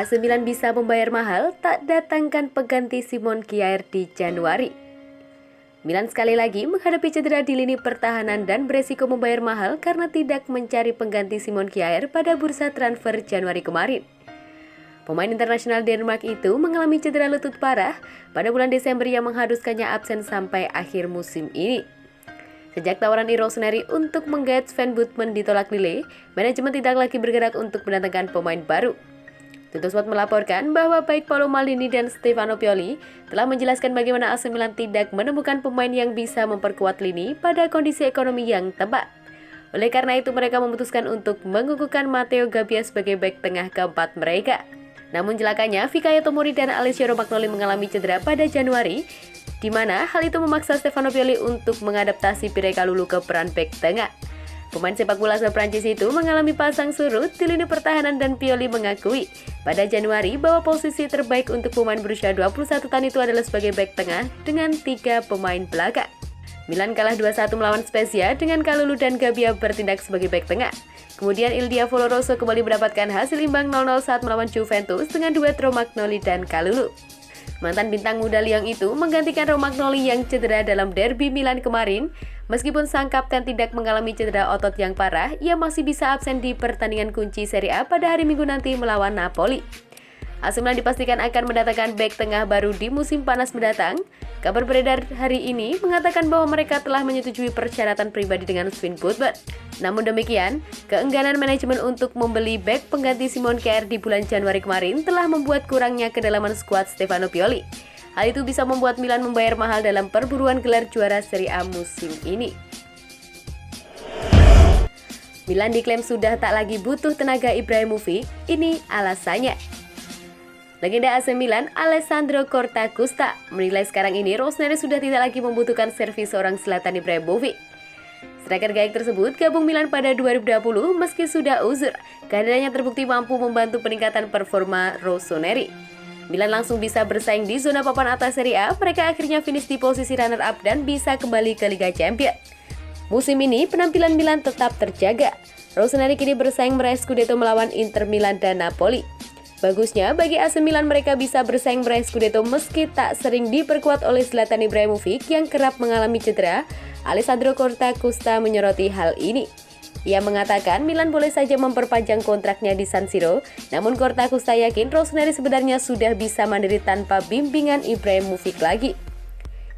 AC Milan bisa membayar mahal tak datangkan pengganti Simon Kjaer di Januari. Milan sekali lagi menghadapi cedera di lini pertahanan dan beresiko membayar mahal karena tidak mencari pengganti Simon Kjaer pada bursa transfer Januari kemarin. Pemain internasional Denmark itu mengalami cedera lutut parah pada bulan Desember yang mengharuskannya absen sampai akhir musim ini. Sejak tawaran Rossoneri untuk menggait Sven Botman ditolak Lille, manajemen tidak lagi bergerak untuk mendatangkan pemain baru. Tuttosport melaporkan bahwa baik Paolo Maldini dan Stefano Pioli telah menjelaskan bagaimana AC Milan tidak menemukan pemain yang bisa memperkuat lini pada kondisi ekonomi yang tepat. Oleh karena itu mereka memutuskan untuk mengukuhkan Matteo Gabbia sebagai bek tengah keempat mereka. Namun celakanya Fikayo Tomori dan Alessio Romagnoli mengalami cedera pada Januari, di mana hal itu memaksa Stefano Pioli untuk mengadaptasi Piré Kalulu ke peran bek tengah. Pemain sepak bola asal Prancis itu mengalami pasang surut di lini pertahanan dan Pioli mengakui pada Januari bahwa posisi terbaik untuk pemain berusia 21 tahun itu adalah sebagai bek tengah dengan 3 pemain belakang. Milan kalah 2-1 melawan Spezia dengan Kalulu dan Gabbia bertindak sebagai bek tengah. Kemudian Il Diavolo Rosso kembali mendapatkan hasil imbang 0-0 saat melawan Juventus dengan duet Romagnoli dan Kalulu. Mantan bintang muda Lyon itu menggantikan Romagnoli yang cedera dalam derby Milan kemarin. Meskipun sang kapten tidak mengalami cedera otot yang parah, ia masih bisa absen di pertandingan kunci Serie A pada hari Minggu nanti melawan Napoli. AC Milan dipastikan akan mendatangkan bek tengah baru di musim panas mendatang. Kabar beredar hari ini mengatakan bahwa mereka telah menyetujui persyaratan pribadi dengan Sven Botman. Namun demikian, keengganan manajemen untuk membeli bek pengganti Simon Kjaer di bulan Januari kemarin telah membuat kurangnya kedalaman skuad Stefano Pioli. Hal itu bisa membuat Milan membayar mahal dalam perburuan gelar juara Serie A musim ini. Milan diklaim sudah tak lagi butuh tenaga Ibrahimovic, ini alasannya. Legenda AC Milan, Alessandro Cortacusta, menilai sekarang ini Rossoneri sudah tidak lagi membutuhkan servis seorang Zlatan Ibrahimovic. Striker gaik tersebut gabung Milan pada 2020 meski sudah uzur, kehadirannya terbukti mampu membantu peningkatan performa Rossoneri. Milan langsung bisa bersaing di zona papan atas Serie A, mereka akhirnya finish di posisi runner-up dan bisa kembali ke Liga Champions. Musim ini penampilan Milan tetap terjaga. Rossoneri kini bersaing meraih Scudetto melawan Inter Milan dan Napoli. Bagusnya bagi AC Milan mereka bisa bersaing meraih Scudetto meski tak sering diperkuat oleh Zlatan Ibrahimovic yang kerap mengalami cedera. Alessandro Cortacusta menyoroti hal ini. Ia mengatakan Milan boleh saja memperpanjang kontraknya di San Siro, namun Cortacusta yakin Rossoneri sebenarnya sudah bisa mandiri tanpa bimbingan Ibrahimovic lagi.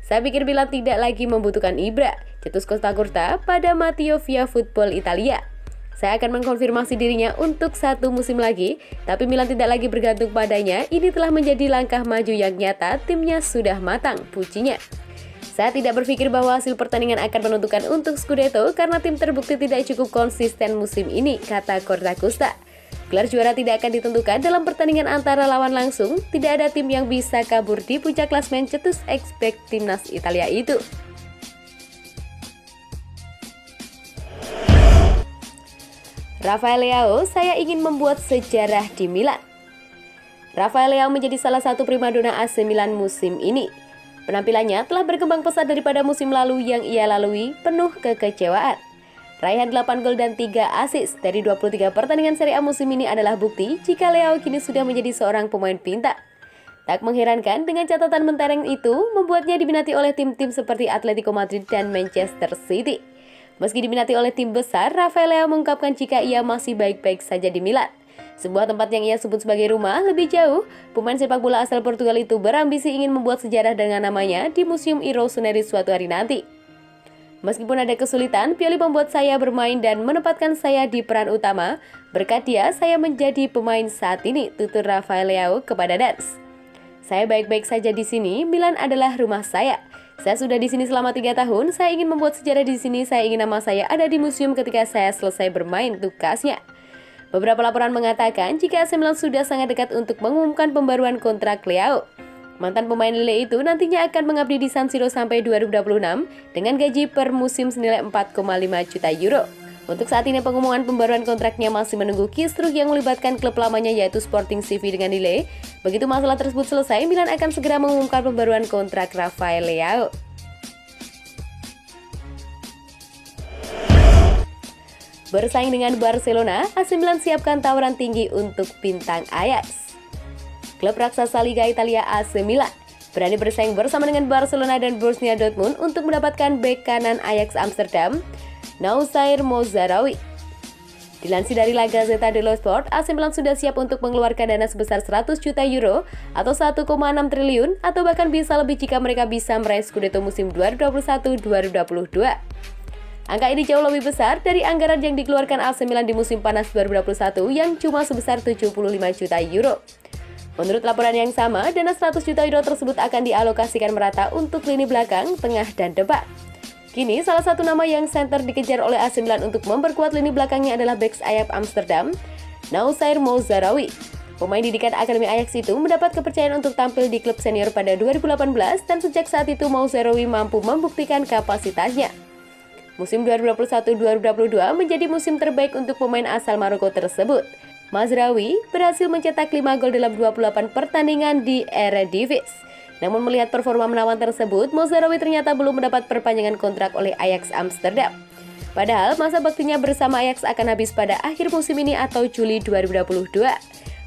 Saya pikir Milan tidak lagi membutuhkan Ibra, cetus Cortacusta pada Matteo via Football Italia. Saya akan mengkonfirmasi dirinya untuk 1 musim lagi, tapi Milan tidak lagi bergantung padanya, ini telah menjadi langkah maju yang nyata, timnya sudah matang, pujinya. Saya tidak berpikir bahwa hasil pertandingan akan menentukan untuk Scudetto karena tim terbukti tidak cukup konsisten musim ini, kata Cortacusta. Gelar juara tidak akan ditentukan dalam pertandingan antara lawan langsung, tidak ada tim yang bisa kabur di puncak klasemen cetus ex-bek timnas Italia itu. Rafael Leao, saya ingin membuat sejarah di Milan. Rafael Leao menjadi salah satu primadona AC Milan musim ini. Penampilannya telah berkembang pesat daripada musim lalu yang ia lalui penuh kekecewaan. Raihan 8 gol dan 3 assist dari 23 pertandingan Serie A musim ini adalah bukti jika Leao kini sudah menjadi seorang pemain pintar. Tak mengherankan dengan catatan mentereng itu membuatnya diminati oleh tim-tim seperti Atletico Madrid dan Manchester City. Meski diminati oleh tim besar, Rafael Leao mengungkapkan jika ia masih baik-baik saja di Milan. Sebuah tempat yang ia sebut sebagai rumah. Lebih jauh, pemain sepak bola asal Portugal itu berambisi ingin membuat sejarah dengan namanya di Museum Rossoneri suatu hari nanti. Meskipun ada kesulitan, Pioli membuat saya bermain dan menempatkan saya di peran utama. Berkat dia, saya menjadi pemain saat ini, tutur Rafael Leao kepada Dance. Saya baik-baik saja di sini, Milan adalah rumah saya. Saya sudah di sini selama 3 tahun, saya ingin membuat sejarah di sini, saya ingin nama saya ada di museum ketika saya selesai bermain, tukasnya. Beberapa laporan mengatakan jika AC Milan sudah sangat dekat untuk mengumumkan pembaruan kontrak Leao. Mantan pemain Lille itu nantinya akan mengabdi di San Siro sampai 2026 dengan gaji per musim senilai 4,5 juta euro. Untuk saat ini pengumuman pembaruan kontraknya masih menunggu kisruh yang melibatkan klub lamanya yaitu Sporting CV dengan Lille. Begitu masalah tersebut selesai, Milan akan segera mengumumkan pembaruan kontrak Rafael Leao. Bersaing dengan Barcelona, AC Milan siapkan tawaran tinggi untuk bintang Ajax. klub raksasa Liga Italia AC Milan berani bersaing bersama dengan Barcelona dan Borussia Dortmund untuk mendapatkan bek kanan Ajax Amsterdam, Noussair Mazraoui. Dilansir dari La Gazzetta dello Sport, AC Milan sudah siap untuk mengeluarkan dana sebesar 100 juta euro atau 1,6 triliun atau bahkan bisa lebih jika mereka bisa meraih Scudetto musim 2021-2022. Angka ini jauh lebih besar dari anggaran yang dikeluarkan AC Milan di musim panas 2021 yang cuma sebesar 75 juta euro. Menurut laporan yang sama, dana 100 juta euro tersebut akan dialokasikan merata untuk lini belakang, tengah, dan depan. Kini, salah satu nama yang center dikejar oleh AC Milan untuk memperkuat lini belakangnya adalah bek Ajax Amsterdam, Noussair Mazraoui. Pemain didikan Akademi Ajax itu mendapat kepercayaan untuk tampil di klub senior pada 2018 dan sejak saat itu Mazraoui mampu membuktikan kapasitasnya. Musim 2021-2022 menjadi musim terbaik untuk pemain asal Maroko tersebut. Mazraoui berhasil mencetak 5 gol dalam 28 pertandingan di Eredivisie. Namun melihat performa menawan tersebut, Mazraoui ternyata belum mendapat perpanjangan kontrak oleh Ajax Amsterdam. Padahal masa baktinya bersama Ajax akan habis pada akhir musim ini atau Juli 2022.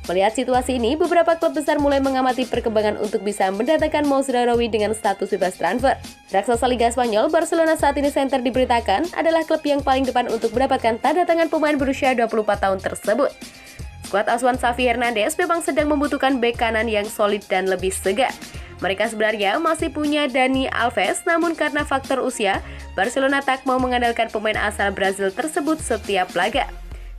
Melihat situasi ini, beberapa klub besar mulai mengamati perkembangan untuk bisa mendatangkan Mazraoui dengan status bebas transfer. Raksasa Liga Spanyol, Barcelona saat ini center diberitakan adalah klub yang paling depan untuk mendapatkan tanda tangan pemain berusia 24 tahun tersebut. Skuad asuhan Xavi Hernandez memang sedang membutuhkan bek kanan yang solid dan lebih segar. Mereka sebenarnya masih punya Dani Alves, namun karena faktor usia, Barcelona tak mau mengandalkan pemain asal Brazil tersebut setiap laga.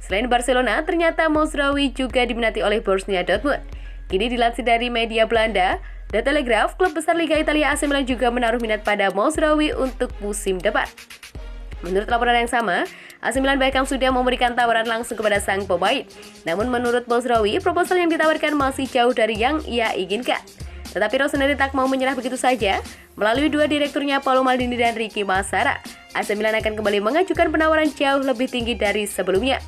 Selain Barcelona, ternyata Mazraoui juga diminati oleh Borussia Dortmund. Kini dilansir dari media Belanda, The Telegraph, klub besar Liga Italia AC Milan juga menaruh minat pada Mazraoui untuk musim depan. Menurut laporan yang sama, AC Milan bahkan sudah memberikan tawaran langsung kepada sang pemain. Namun menurut Mazraoui, proposal yang ditawarkan masih jauh dari yang ia inginkan. Tetapi Rossoneri tak mau menyerah begitu saja. Melalui dua direkturnya Paolo Maldini dan Ricky Massara, AC Milan akan kembali mengajukan penawaran jauh lebih tinggi dari sebelumnya.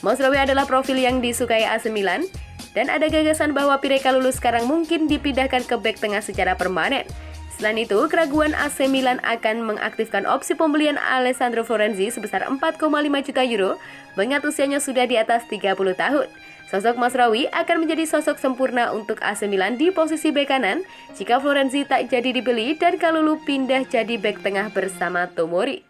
Mazraoui adalah profil yang disukai AC Milan, dan ada gagasan bahwa Pirre Kalulu sekarang mungkin dipindahkan ke bek tengah secara permanen. Selain itu, keraguan AC Milan akan mengaktifkan opsi pembelian Alessandro Florenzi sebesar 4,5 juta euro, mengingat usianya sudah di atas 30 tahun. Sosok Mazraoui akan menjadi sosok sempurna untuk AC Milan di posisi bek kanan jika Florenzi tak jadi dibeli dan Kalulu pindah jadi bek tengah bersama Tomori.